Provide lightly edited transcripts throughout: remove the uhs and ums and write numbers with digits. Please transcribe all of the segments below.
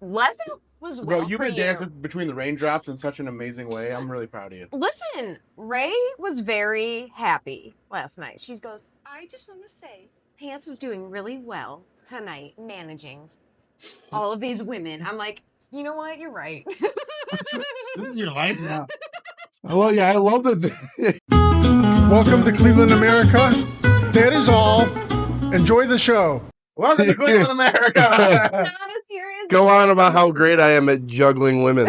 Leslie was Bro, well you've for been you. dancing between the raindrops in such an amazing way. I'm really proud of you. Listen, Ray was very happy last night. She goes, I just want to say, Pants is doing really well tonight, managing all of these women. I'm like, you know what? You're right. This is your life now. I love that. Welcome to Cleveland, America. That is all. Enjoy the show. Welcome to Cleveland, America. Not as serious. Go on about how great I am at juggling women.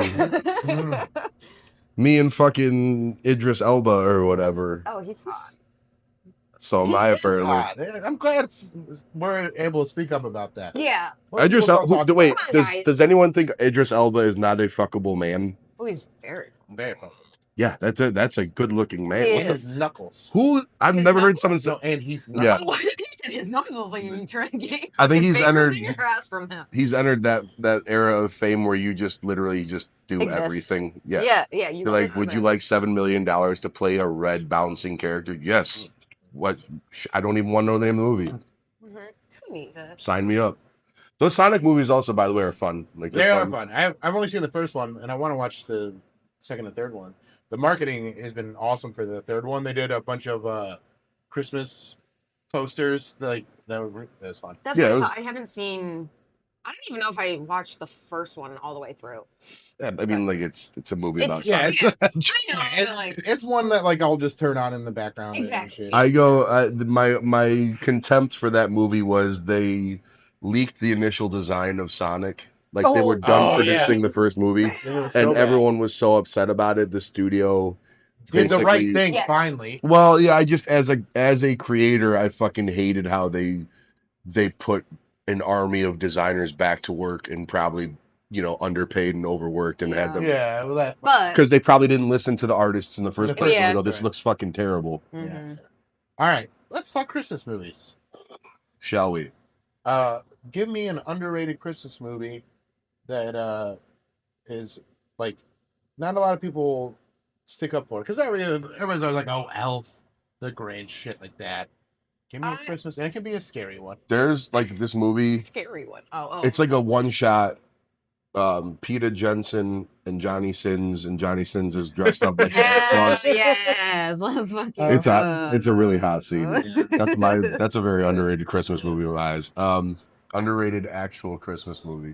Me and fucking Idris Elba or whatever. Oh, he's hot. So am I apparently. I'm glad we're able to speak up about that. Yeah. Most Idris people don't Elba. talk Wait, about it. Come on, guys. does anyone think Idris Elba is not a fuckable man? Oh, he's very. Very fun. Yeah, that's a good looking man. He Look at is. his knuckles. Who I've His never heard knuckles? someone say. No, and he's Yeah. not. What? You said his knuckles like you trying to get. I think he's fingers entered- in your ass from him. He's entered that era of fame where you just literally just do Exist. everything. Yeah. Yeah. You They're like, exist would in you it. like $7 million to play a red bouncing character? Yes. What? I don't even want to know the name of the movie. Mhm. Who needs it? Sign me up. Those Sonic movies also, by the way, are fun. Like They they're are fun. I've only seen the first one, and I want to watch the second and third one. The marketing has been awesome for the third one. They did a bunch of Christmas posters. Like that was fun. That's Yeah, what it I was- saw. I haven't seen. I don't even know if I watched the first one all the way through. Yeah, I mean, like it's a movie about Yeah, Sonic. I know. I'm like, It's one that like I'll just turn on in the background. Exactly. And shit. I go. My contempt for that movie was they leaked the initial design of Sonic. Like they were done Oh, producing yeah. the first movie, It was and so bad. everyone was so upset about it. The studio did the right basically- thing Yes. finally. Well, yeah, I just as a creator, I fucking hated how they put an army of designers back to work and probably underpaid and overworked and had them Yeah, well that. but because they probably didn't listen to the artists in the first place. Yeah. And they go, this Right. looks fucking terrible. Mhm. All right, let's talk Christmas movies. Shall we? Give me an underrated Christmas movie that is like not a lot of people stick up for because everybody's always like, oh, Elf, the Grinch, shit like that. Give me a Christmas, and it can be a scary one. There's like this movie. Scary one. Oh. It's like a one shot. Peter Jensen and Johnny Sins, and Johnny Sins is dressed up like Santa Claus. Yes. Let's fucking. It's hot. It's a really hot scene. Yeah. That's a very underrated Christmas movie of eyes. Underrated actual Christmas movie.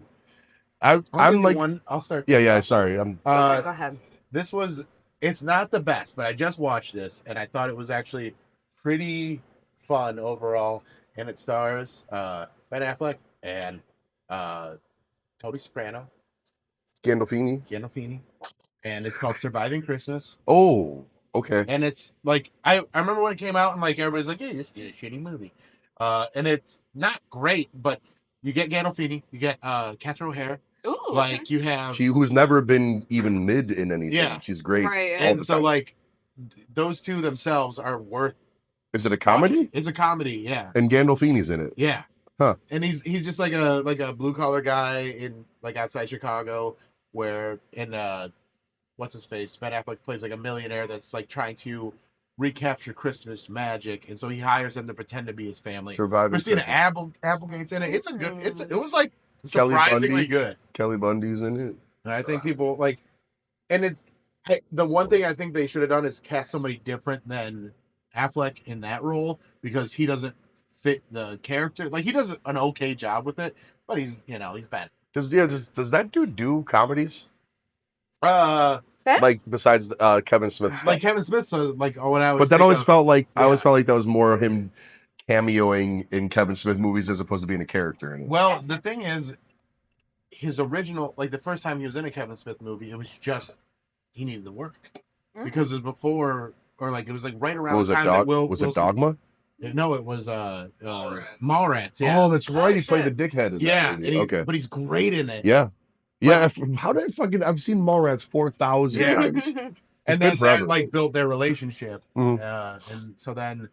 I'm like one. I'll start. yeah. Sorry, I'm. Go ahead. This was. It's not the best, but I just watched this and I thought it was actually pretty fun overall. And it stars Ben Affleck and Tony Soprano, Gandolfini. and it's called Surviving Christmas. Oh, okay. And it's like I remember when it came out and like everybody's like, "Hey, this is a shitty movie," and it's not great, but you get Gandolfini, you get Catherine O'Hara, Ooh. like you have, She who's never been even mid in anything. Yeah. She's great. Right. all and the so time. like those two themselves are worth. Is it a comedy? It's a comedy, yeah, And Gandolfini's in it. yeah. Huh. And he's just like a blue collar guy in like outside Chicago, where in what's his face, Ben Affleck plays like a millionaire that's like trying to recapture Christmas magic, and so he hires them to pretend to be his family. Surviving Christina Christmas. Applegate's in it. It's a good. It was like Kelly surprisingly Bundy. good. Kelly Bundy's in it. And I think people like, and the one thing I think they should have done is cast somebody different than Affleck in that role because he doesn't fit the character. Like he does an okay job with it, but he's bad. Does that dude do comedies? That? Like besides Kevin Smith stuff? Like Kevin Smith, so like when I was, But that always felt like I always Yeah. felt like that was more of him cameoing in Kevin Smith movies as opposed to being a character in it. Well, the thing is, his original, like the first time he was in a Kevin Smith movie, it was just he needed to work because it was before, or like it was like right around What was the it? time that Will Was Will it Dogma? No, it was Mallrats. Mallrats. Yeah, Oh, that's right. He played the shit. dickhead. In yeah, that and movie. Okay. but he's great in it. Yeah. Yeah. How did I fucking? I've seen Mallrats 4,000 Yeah. times. And been then forever. that like built their relationship, Mhm. and so then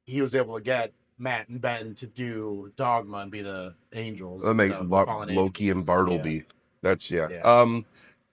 he was able to get Matt and Ben to do Dogma and be the angels. That make the fallen Loki and angels. Bartleby. That's yeah. Yeah.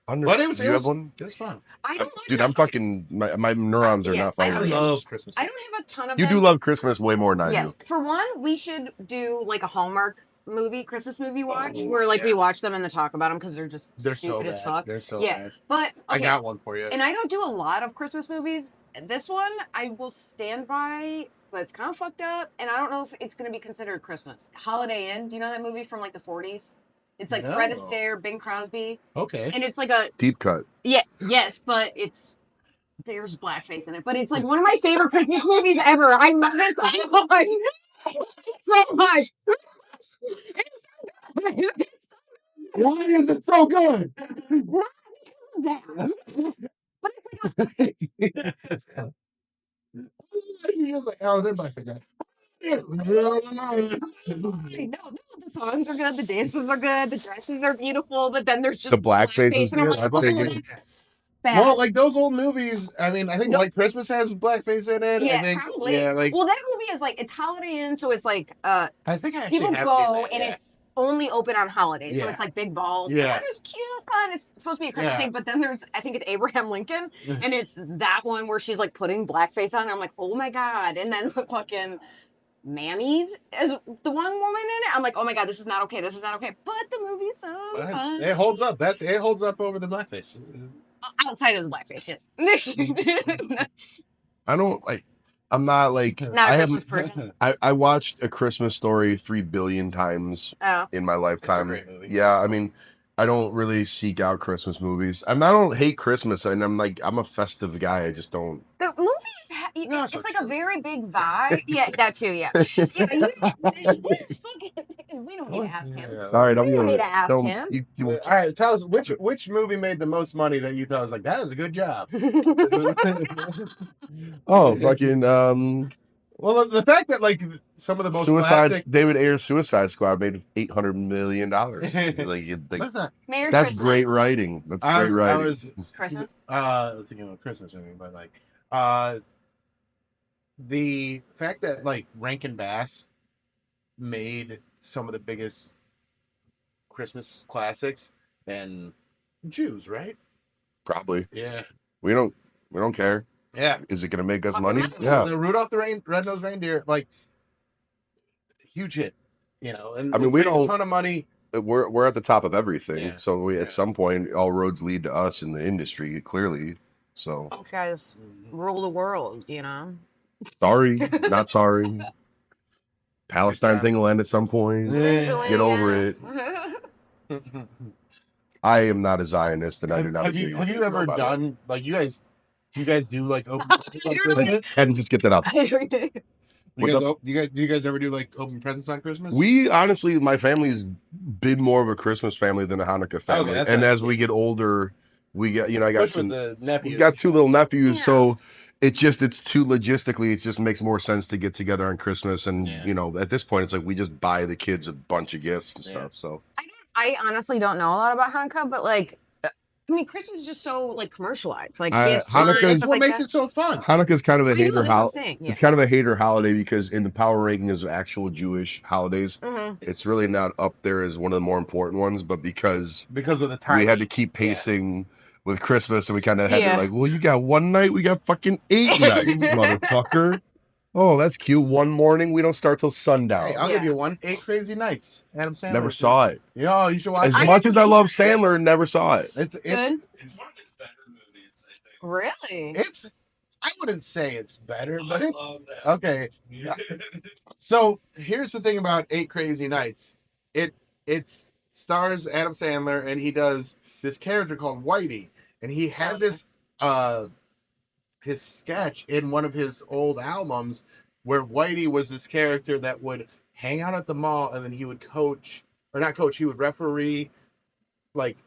But it was do you have one? it was fun. I don't Dude, watch I'm fucking my neurons are Yeah, not I I firing. know. love Christmas. I don't have a ton of You them. do love Christmas way more than I Yeah. do. For one, we should do like a Hallmark Christmas movie watch, where like we watch them and then talk about them because they're just They're so stupid as bad. fuck. They're so Yeah, bad. but I okay, got one for you. and I don't do a lot of Christmas movies. This one I will stand by, but it's kind of fucked up, and I don't know if it's gonna be considered Christmas. Holiday Inn. Do you know that movie from like the 40s? It's like Fred No. Astaire, Bing Crosby, Okay. and it's like a Deep cut. yes, but there's blackface in it, but it's like one of my favorite Christmas movies ever. I love it so much. So much. It's so good. It's so Why is it so good? that. But it's like He was like, oh, they're black again. no, the songs are good, the dances are good, the dresses are beautiful, but then there's just The blackface is and I'm good. like, I think oh, it- bad. Well, like those old movies. I mean, I think Nope. White Christmas has blackface in it. Yeah, I think, probably. yeah, like Well, that movie is like it's Holiday Inn, so it's like I think I actually people have go seen that, and yeah. it's only open on holidays, so Yeah. it's like big balls. Yeah. And it's cute, fun. It's supposed to be a Christmas Yeah. thing, but then there's I think it's Abraham Lincoln, and it's that one where she's like putting blackface on. And I'm like, oh my god! And then the fucking Mammies as the one woman in it. I'm like, oh my god, this is not okay. This is not okay. But the movie's so fun. It holds up. It holds up over the blackface. Outside of the blackface, yes. I don't like. I'm not like. Not a I Christmas haven't. person. I watched A Christmas Story 3 billion times Oh, in my lifetime. great movie. Yeah, I mean, I don't really seek out Christmas movies. I don't hate Christmas, and I'm a festive guy. I just don't. the movies. No, It's so like true. a very big vibe. Yeah, that too. Yeah. Yeah, this fucking, we don't need to ask him. Yeah. All right, I'm We don't gonna. need to ask Don't, him. you, All right, tell us which movie made the most money that you thought was like that was a good job. oh, fucking Well, the fact that like some of the most classic. David Ayer's Suicide Squad made $800 million. That's not. Merry That's Christmas. great writing. That's I great was, writing. Christmas. I was thinking of a Christmas movie, but like, the fact that like Rankin Bass made some of the biggest Christmas classics and Jews, right? Probably. Yeah. We don't care. Yeah. Is it gonna make us Fucking money? hell. Yeah. The Rudolph the Red-Nosed Reindeer, like, huge hit, you know. And I mean, it's we made don't- a ton of money. We're at the top of everything. Yeah. So we Yeah. at some point all roads lead to us in the industry, clearly. So You guys rule the world, you know. sorry, not sorry. Palestine job. thing will end at some point. Eventually, Get over yeah. it. I am not a Zionist, and I do not. Have you know ever about it. done like you guys do like open presents on Christmas? And just get that out. What's up? Do you guys ever do like open presents on Christmas? We honestly, my family's been more of a Christmas family than a Hanukkah family. that's And nice. as we get older, we get, I got Especially with the nephews. we got two little nephews, Yeah. so it's too logistically, it just makes more sense to get together on Christmas. And Yeah. at this point, it's like we just buy the kids a bunch of gifts and Yeah. stuff. So I honestly don't know a lot about Hanukkah, but like, I mean, Christmas is just so like commercialized. Like, it's Hanukkah's- fun, That's stuff what like makes that. it so fun. Hanukkah's kind of a I know, hater that's what I'm holiday. saying. Yeah. It's kind of a hater holiday because in the power ranking of actual Jewish holidays, Mhm. it's really not up there as one of the more important ones. But because Because of the time. we had to keep pacing with Christmas, and we kind of had Yeah. to like, well, you got one night, we got fucking 8 nights, motherfucker. Oh, that's cute. One morning, we don't start till sundown. Hey, I'll Yeah. give you one. 8 Crazy Nights. Adam Sandler. Never saw it. You know, you should watch As it. much as I love Sandler, never saw it. It's Good. Really? it's I wouldn't say it's better, but it's okay. So here's the thing about 8 Crazy Nights. It stars Adam Sandler, and he does this character called Whitey, and he had this his sketch in one of his old albums where Whitey was this character that would hang out at the mall, and then he would coach, or not coach, he would referee like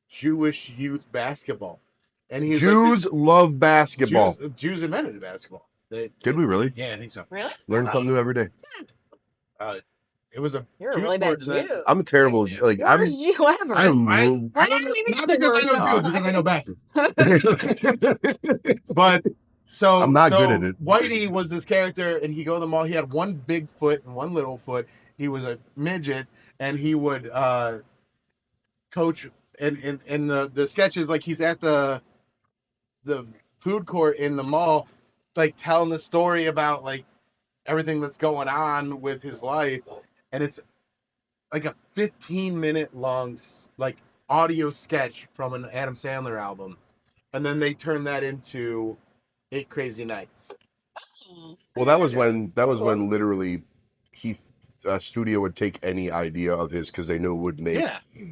Jewish youth basketball. And he was Jews love basketball. Jews invented basketball. Did we really? Yeah, I think so. Really? Learn something new every day. It was a. You're a Jew really bad sport that- Jew. I'm a terrible, like, I'm, Worst Jew ever. I'm, I real- don't know, not because I know Jews, because I know basketball. But so I'm not good at it. Whitey was this character, and he'd go to the mall. He had one big foot and one little foot. He was a midget, and he would coach. And in the sketches, like he's at the food court in the mall, like telling the story about like everything that's going on with his life, and it's like a 15-minute long like audio sketch from an Adam Sandler album, and then they turned that into 8 Crazy Nights. Well, that was when literally a studio would take any idea of his because they knew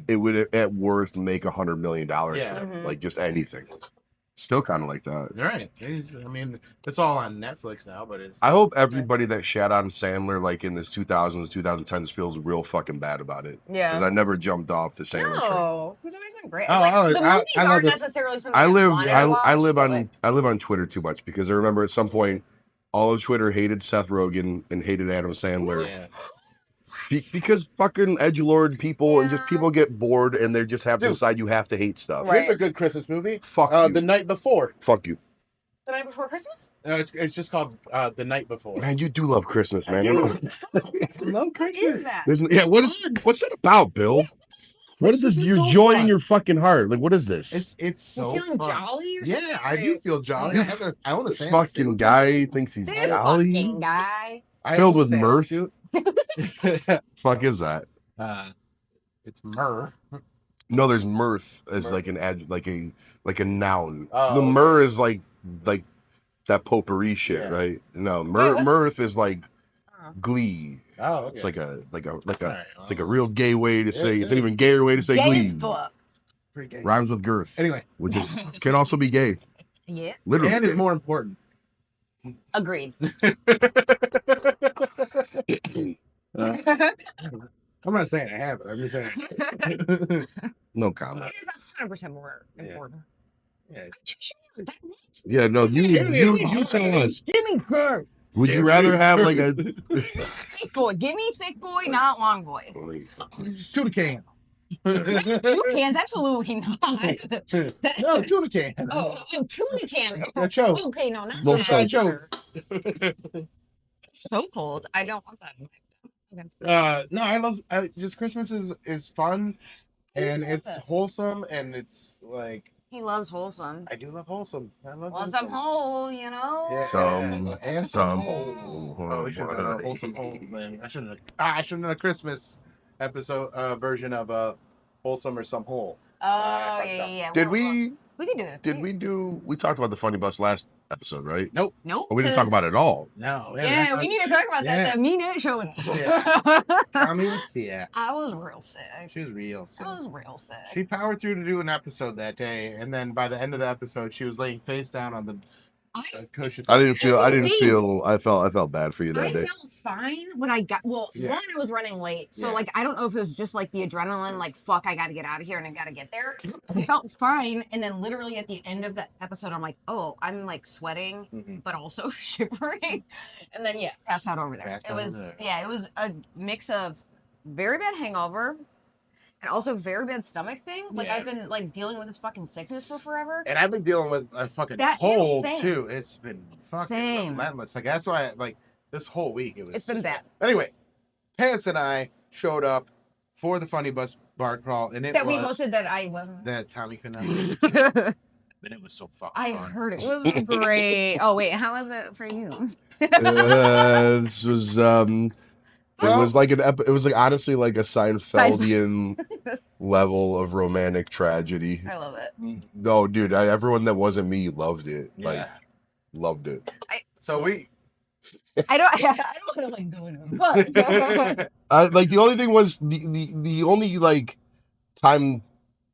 it would at worst make $100 million for them, like just anything. Still kind of like that. Right. I mean, it's all on Netflix now, but it's. I hope everybody that shat on Sandler like in this 2000s, 2010s feels real fucking bad about it. Yeah. Because I never jumped off the Sandler train. No, he's always been great. Oh, Like, oh, the movies I love aren't this. necessarily something I I live on Twitter too much because I remember at some point all of Twitter hated Seth Rogen and hated Adam Sandler. Yeah. Because fucking edgelord people and just people get bored and they just have to decide you have to hate stuff. Right. Here's a good Christmas movie. Fuck you. The Night Before. Fuck you. The Night Before Christmas? It's just called The Night Before. Man, you do love Christmas, man. I I love What Christmas. is that? what's that about, Bill? What is this? Christmas is You're so joy in fun. your fucking heart. Like, what is this? It's so You feeling fun. jolly or something? Yeah, I do feel jolly. I own a This Santa fucking suit. guy thinks he's This jolly. fucking guy. I Filled own a with Santa mirth. suit. Fuck is that? It's myrrh. No, there's mirth as Mirth. like like a noun. Oh, The okay. myrrh is like that potpourri shit, Yeah. right? No, what's- mirth is like Oh. glee. Oh, okay. It's like a All right, it's like a real gay way to say. It's yeah. an even gayer way to say Gay glee. as fuck. pretty gay. Rhymes with girth, Anyway, which is can also be gay. Yeah. Literally. and it's more important. Agreed. I'm not saying I have it. I'm just saying. No comment. 100% more Yeah. important. Yeah. Yeah, no, you tell us. Give me curve. Would you rather have like a Thick boy. Give me thick boy, not long boy. Tuna can. Two cans? Absolutely not. No, tuna can. Oh, tuna can. A choke. Okay, no, not No, that. choke. So cold. I don't want that. Okay. No, just Christmas is fun, and it's wholesome, and it's like He loves wholesome. I do love wholesome. I love Well, some whole, you know. Yeah. Some and some Oh, we should have done a wholesome whole thing. I shouldn't have done a Christmas episode version of wholesome or some whole. Oh, yeah. Did we can do it. we talked about the funny bus last episode, right? Nope. Nope. Oh, we didn't talk about it at all. No. Yeah, we need to talk about that. The me not showing up. Yeah. I mean, yeah. I was real sick. She was real sick. I was real sick. She powered through to do an episode that day, and then by the end of the episode, she was laying face down on the cushion. I felt bad for you that I day. felt fine when I got. Well, Yeah. one, I was running late, so Yeah. like I don't know if it was just like the adrenaline, like fuck, I got to get out of here and I got to get there. I felt fine, and then literally at the end of the episode, I'm like, oh, I'm like sweating, Mhm. but also shivering, and then passed out over there. Passed It out was over there. it was a mix of very bad hangover. And also very bad stomach thing. Like Yeah. I've been like dealing with this fucking sickness for forever. And I've been dealing with a fucking That- cold same. too. It's been fucking Same. relentless. Like that's why, like this whole week, It's been just bad. Anyway, Pants and I showed up for the Funny Bus Bar Crawl, and it That we was posted that I wasn't. that Tommy could not. But it was so fucking I fun. heard it was great. Oh wait, how was it for you? This was it was like it was like honestly like a Seinfeldian level of romantic tragedy. I love it. No, dude, everyone that wasn't me loved it. Like Yeah. loved it. So we. I don't like doing it, but Like the only thing was the only like time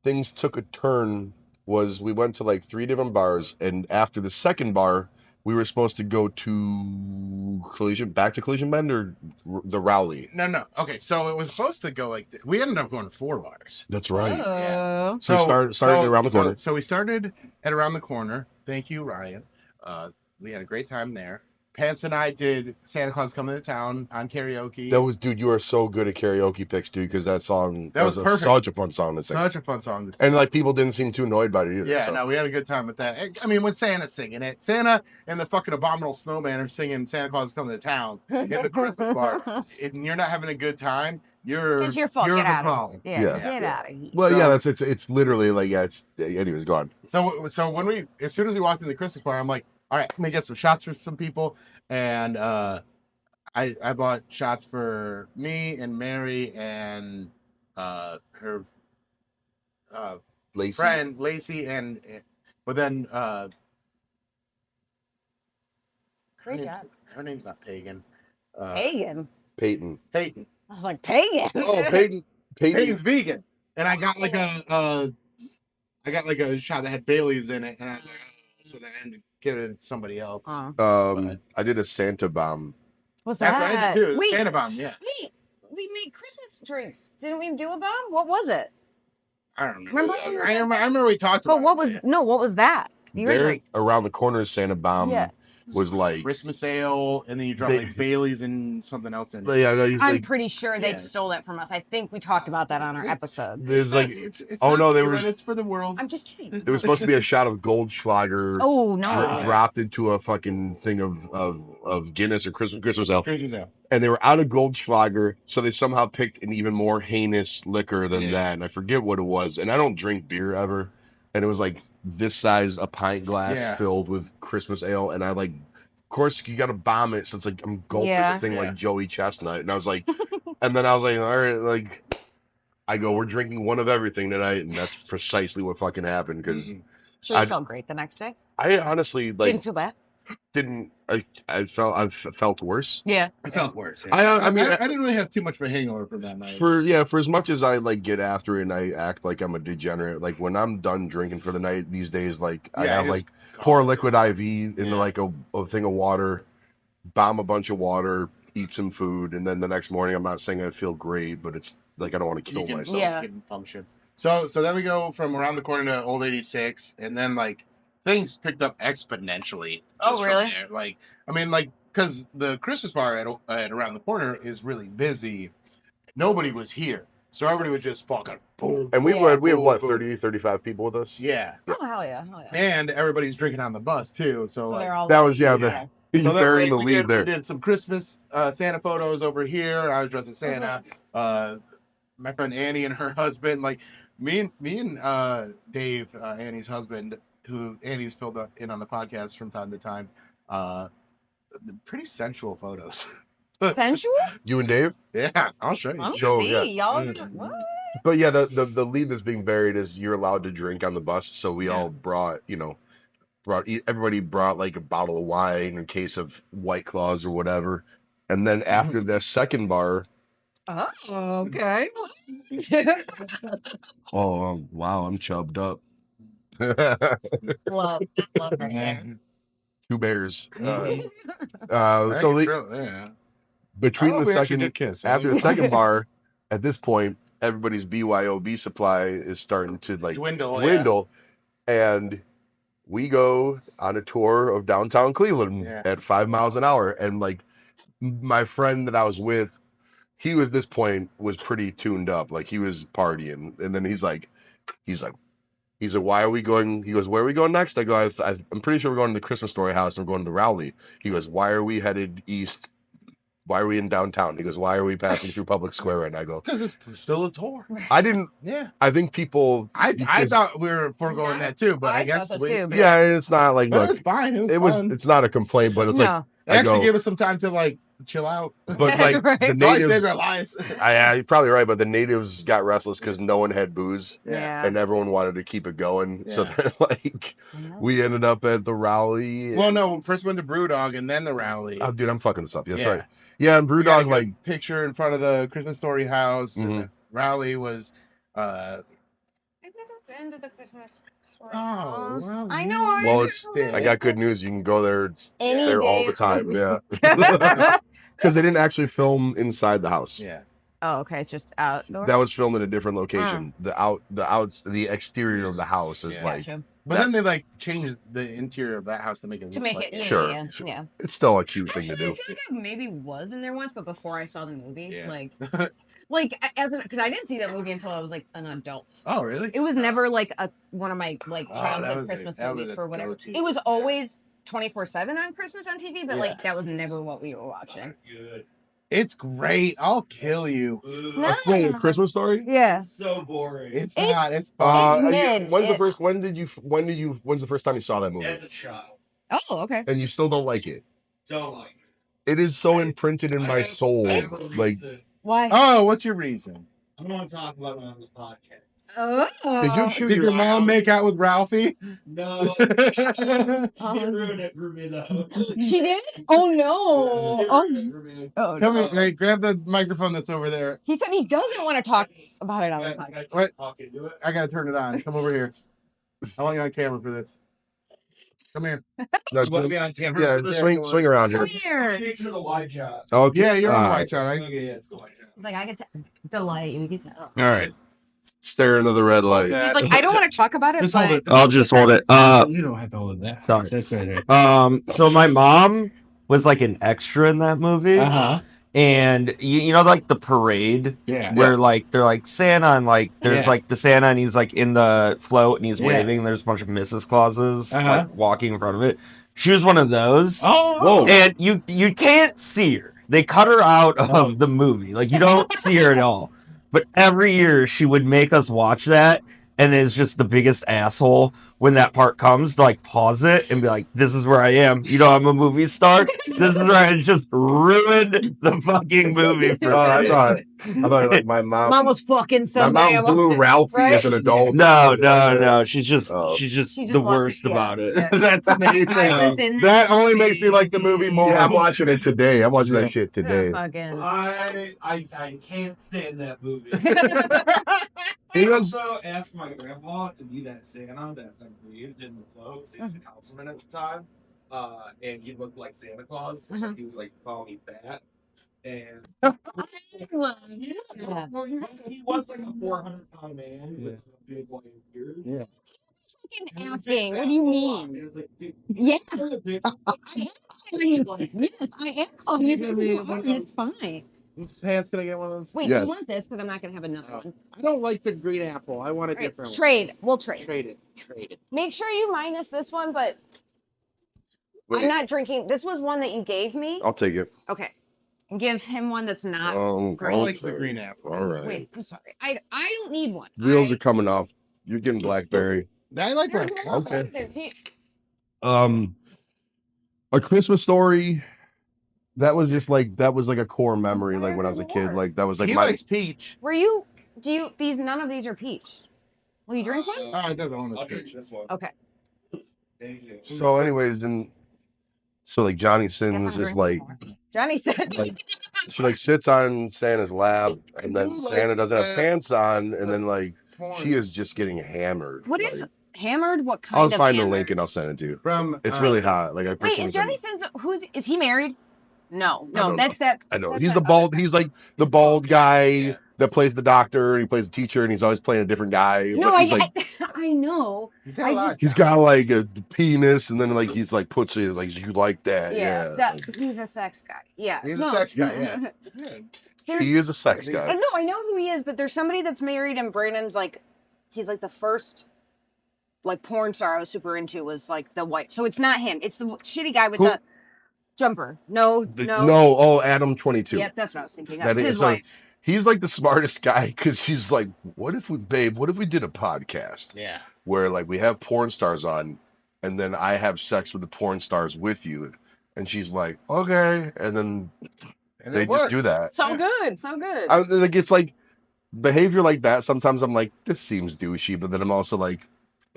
things took a turn was we went to like 3 different bars, and after the second bar we were supposed to go to back to Collision Bend or the Rowley. No. Okay, so it was supposed to go like we ended up going to 4 bars. That's right. Oh. So we started around the corner. So we started at around the corner. Thank you, Ryan. We had a great time there. Pants and I did Santa Claus Coming to Town on karaoke. That was, dude, you are so good at karaoke picks, dude, because that song That was perfect. such a fun song to sing. Such a fun song to sing. And like people didn't seem too annoyed by it either. Yeah, so. no, we had a good time with that. I mean, when Santa's singing it, Santa and the fucking abominable snowman are singing Santa Claus is Coming to Town in the Christmas bar, and you're not having a good time, It's your fault. you're Get the out of problem. here. Yeah. Get out of here. Well, So- yeah, it's literally like anyways, go on. So when as soon as we walked in the Christmas bar, I'm like, all right, let me get some shots for some people, and I bought shots for me and Mary and her Lacey. friend Lacey but then Great job. her name's not Pagan. Pagan. Peyton. Peyton. I was like, Pagan. Oh, Peyton. Peyton's vegan, and I got like a shot that had Bailey's in it, and I was like, oh, so then I ended up giving it to somebody else. I did a Santa bomb. What's That's that? what I did too. Wait, Santa bomb, yeah. wait, we made Christmas drinks. Didn't we do a bomb? What was it? I don't know. Remember? I remember we talked about But what it. was what was that? Your There, drink. around the corner, Santa bomb Yeah. was like. Christmas ale, and then you drop They- like Bailey's and something else in it. Yeah, no, he's I'm like. pretty sure they Yeah. stole that from us. I think we talked about that on our episode. There's like. It's Oh, not no, they for were- you, it's for the world. I'm just kidding. It was supposed to be a shot of Goldschlager. Oh no. Dropped into a fucking thing of Guinness or Christmas ale. Christmas ale. And they were out of Goldschlager, so they somehow picked an even more heinous liquor than that. And I forget what it was. And I don't drink beer ever. And it was like this size, a pint glass filled with Christmas ale. And I like, of course, you got to bomb it. So it's like I'm gulping the thing like Joey Chestnut. And I was like, and then I was like, all right, like, I go, we're drinking one of everything tonight. And that's precisely what fucking happened. Because So you felt great the next day? I honestly like Didn't feel bad? I felt worse. Yeah. I felt worse. I mean, I didn't really have too much of a hangover from that night. For as much as I like get after it and I act like I'm a degenerate, like when I'm done drinking for the night these days, like I have like pour liquid IV into like a thing of water, bomb a bunch of water, eat some food, and then the next morning I'm not saying I feel great, but it's like I don't want to kill myself. Yeah. You can function. So then we go from around the corner to Old 86, and then like things picked up exponentially. Oh, from really? there. Like, I mean, like, because the Christmas bar at around the corner is really busy. Nobody was here, so everybody was just fucking boom. And we boom, had boom, what boom. 30, 35 people with us. Yeah, Oh hell yeah. Hell yeah. and everybody's drinking on the bus too. So So like, they're all That like, was he's so then, burying the like, lead there. We did some Christmas Santa photos over here. I was dressed as Santa. My friend Annie and her husband, like me and Dave, Annie's husband, who Annie's filled in on the podcast from time to time. Pretty sensual photos. Sensual? You and Dave. Yeah, I'll show you. I'm Joe, gonna yeah. Y'all Mm. what? But yeah, the lead that's being buried is you're allowed to drink on the bus. So we all brought, everybody brought like a bottle of wine, a case of White Claws or whatever. And then after the second bar, Oh, okay. oh wow, I'm chubbed up. love that hair. 2 bears. Yeah, So between the second kiss after the second bar, at this point, everybody's BYOB supply is starting to like dwindle, and we go on a tour of downtown Cleveland at 5 miles an hour, and like my friend that I was with, he was this point was pretty tuned up, like he was partying, and then he's like, why are we going? He goes, where are we going next? I go, I'm pretty sure we're going to the Christmas Story House and we're going to the Rowley. He goes, why are we headed east? Why are we in downtown? He goes, why are we passing through Public Square? And I go, because it's still a tour. I didn't. Yeah, I think people. I thought we were foregoing that too, but I guess thought so too, but- Yeah, it's not like But look. it's fine. It's not a complaint, but it's like It actually gave us some time to like chill out. But like Right. the Probably saved natives, our lives. you're probably right. But the natives got restless because no one had booze, Yeah. and everyone wanted to keep it going. So Yeah. then, like, we ended up at the Rowley. Well, no, first went to Brewdog and then the Rowley. Oh, dude, I'm fucking this up. That's Yeah. right. Yeah, and We got a Brewdog, good like, picture in front of the Christmas Story House. And Mhm. the Rowley was I've never been to the Christmas Story Oh, House. well, I you know. I well, know. it's. I got good news. You can go there. It's Any there all day the of time. the Yeah, because they didn't actually film inside the house. yeah. Oh, okay. It's just outdoor. That was filmed in a different location. The exterior of the house is Yeah. like Gotcha. But then they like changed the interior of that house to make it To look make like it, yeah, Sure, yeah, sure. yeah. it's still a cute thing to Actually, do. I feel like I maybe was in there once, but before I saw the movie, Yeah. like because I didn't see that movie until I was like an adult. Oh, really? It was never like one of my like Oh, that childhood was Christmas that was movies a for whatever. go-to. It was always 24/7 on Christmas on TV, but Yeah. like that was never what we were watching. It's great. I'll kill you. No. Wait, a Christmas Story? Yeah. So boring. It's It- not. It's fun. mid. When's the first time you saw that movie? As a child, Oh, okay. And you still don't like it? don't like it. It is so imprinted in my soul. Like, Why? Oh, what's your reason? I don't want to talk about it on this podcast. did you shoot Did your eye mom out? make out with Ralphie? No, she didn't ruin it for me though. She did? Oh no! She ruined it for me. Oh Come no! here, hey, grab the microphone that's over there. He said he doesn't want to talk about it on the I podcast. can't What? talk into it. I gotta turn it on. Come over here. I want you on camera for this. Come here. No, You want me on camera? yeah, for this? swing around Come here. here. Speak to the wide shot. Okay. Yeah, you're on the All white shot. Okay, yeah, it's the wide shot. He's like, I get to delight you. Get to. All right. Stare into the red light. He's like, I don't want to talk about it, Just but hold it. I'll just hold it. You don't have to hold that. Sorry. That's right. So my mom was like an extra in that movie, huh. and you know, like the parade Yeah. where like they're like Santa, and like there's Yeah. like the Santa, and he's like in the float, and he's Yeah. waving. And there's a bunch of Mrs. Clauses Uh-huh. like walking in front of it. She was one of those, Oh. Whoa. and you can't see her. They cut her out of the movie. Like you don't see her at all. But every year she would make us watch that, and it's just the biggest asshole when that part comes to like pause it and be like, "This is where I am. You know, I'm a movie star. This is where I just ruined the fucking movie for I me." thought like my mom. Mom was fucking My so mom bad. blew Ralphie Right? as an adult. No. She's just Oh. she's just She just the wants worst it, yeah. about it. Yeah. That's amazing. I was in That only makes me like the movie more. I'm watching it today. I'm watching that shit today. Fucking. I can't stand that movie. He I was also asked my grandpa to be that Santa that I breathed in the float. 'Cause he was a councilman at the time. And he looked like Santa Claus. Mhm. He was like calling me fat. And Yeah. well, he was like a 400-pound man with a big white beard. Yeah. Fucking asking. What do you mean? It was like, Yeah. you're a big- Yes, I am calling you. It's fine. Pants, can I get one of those? Wait, do Yes. you want this? Because I'm not gonna have another one. I don't like the green apple. I want a All right, different trade. We'll trade. one. Trade it. Trade it. Make sure you minus this one, but Wait. I'm not drinking. This was one that you gave me. I'll take it. Okay. Give him one that's not. I like the okay. green apple. All right. Wait, I'm sorry. I don't need one. Wheels are coming off. You're getting blackberry. I like that. Okay. A Christmas Story. That was just like a core memory. Like when I was a kid. Like that was like He my. likes peach. Were you? Do you? These none of these are peach. Will you drink one? Oh, I don't want I'll to drink peach. this one. Okay. Thank you. So, anyways, so like Johnny Guess I'm Sins is drinking like more. Johnny said. like she like sits on Santa's lap, and then do like Santa doesn't have the- pants on, and then like Porn. she is just getting hammered. What is like, hammered? What kind I'll of find the hammered? link and I'll send it to you. From It's really hot. Like I Wait, personally is Johnny Sins? Is he married? No, don't that's that. I know that's he's that the bald. other He's like the bald guy Yeah. that plays the doctor. And he plays the teacher, and he's always playing a different guy. No, but he's like I know. He's got a I lot just- of he's got like a penis, and then like he's like puts it like you like that. Yeah, Yeah, he's a sex guy. Yeah, He's no. a sex guy, yes. Yeah. There's- he is a sex guy. No, I know who he is, but there's somebody that's married, and Brandon's like, he's like the first, like porn star I was super into was like the white. So it's not him. It's the shitty guy with Who- the jumper. No. Oh, Adam 22. Yep, that's what I was thinking. That That's is- his so- wife. He's like the smartest guy because he's like, what if we did a podcast Yeah. where like we have porn stars on, and then I have sex with the porn stars with you, and she's like, okay, and then And they it just worked. do that. So good, so good. I like it's like behavior like that. Sometimes I'm like, this seems douchey, but then I'm also like,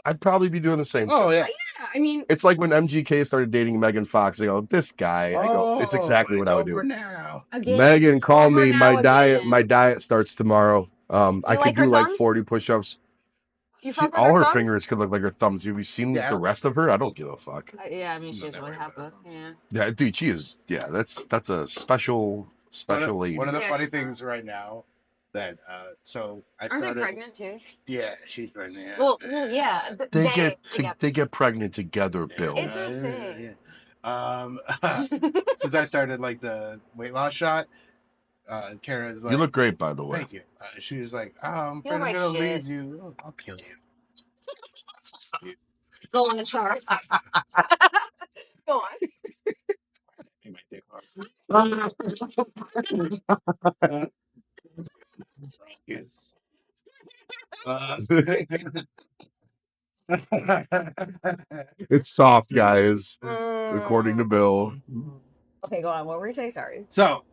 I'd probably be doing the same. Oh, yeah. Yeah, I mean, It's like when MGK started dating Megan Fox. I go, this guy. I go, it's exactly what I would do. over now. again, Megan, call over me. now again. My diet starts tomorrow. I like could her do like thumbs? 40 push-ups. you fuck with All her thumbs? fingers could look like her thumbs. Have you seen Yeah. the rest of her? I don't give a fuck. Yeah, I mean, she No, doesn't really never have had a. Yeah. Yeah, dude, she is. Yeah, that's a special lady. One of the Yeah, funny she's not. things right now that so I Aren't they started. pregnant too? Yeah, she's pregnant. Yeah. Well, yeah. together. They get pregnant together, Bill. It's insane. Since I started like the weight loss shot, Kara's like, You look great, by the way. Thank you. She was like, I'm You're afraid my I'm gonna shit. lose you. Oh, I'll kill you. Go on the chart. Go on. Take my dick hard. Thank you. It's soft, guys. According to Bill. Okay, go on. What were you saying? Sorry. So,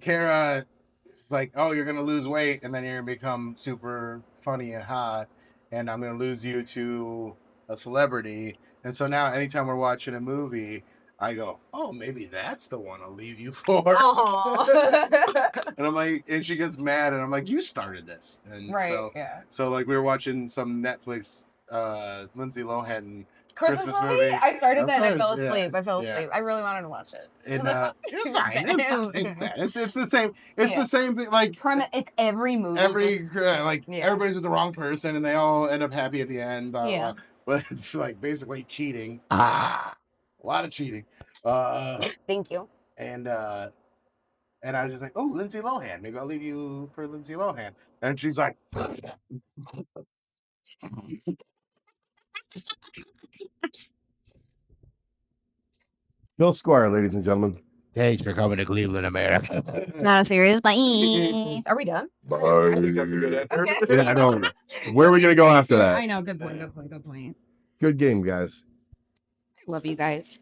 Kara is like, oh, you're gonna lose weight, and then you're gonna become super funny and hot, and I'm gonna lose you to a celebrity. And so now, anytime we're watching a movie, I go, oh, maybe that's the one I'll leave you for. Aw. And I'm like, and she gets mad, and I'm like, you started this. And Right, yeah. so like we were watching some Netflix, Lindsay Lohan Christmas Christmas movie? movie. I started Of that and I course, fell yeah, asleep. I fell yeah. asleep. I really wanted to watch it. And it's It was fine. It's fine. It's bad. fine. It's the same. It's Yeah. the same thing. Like It's every movie. every just- like yeah. everybody's with the wrong person, and they all end up happy at the end. Blah, blah, Yeah. blah. But it's like basically cheating. A lot of cheating. Thank you. And I was just like, oh, Lindsay Lohan. Maybe I'll leave you for Lindsay Lohan. And she's like, Bill Squire, ladies and gentlemen. thanks for coming to Cleveland, America. It's not a serious bye. Are we done? Bye. Okay. Yeah, I know. Where are we gonna go after that? I know. Good point. Good point. Good point. Good game, guys. Love you guys.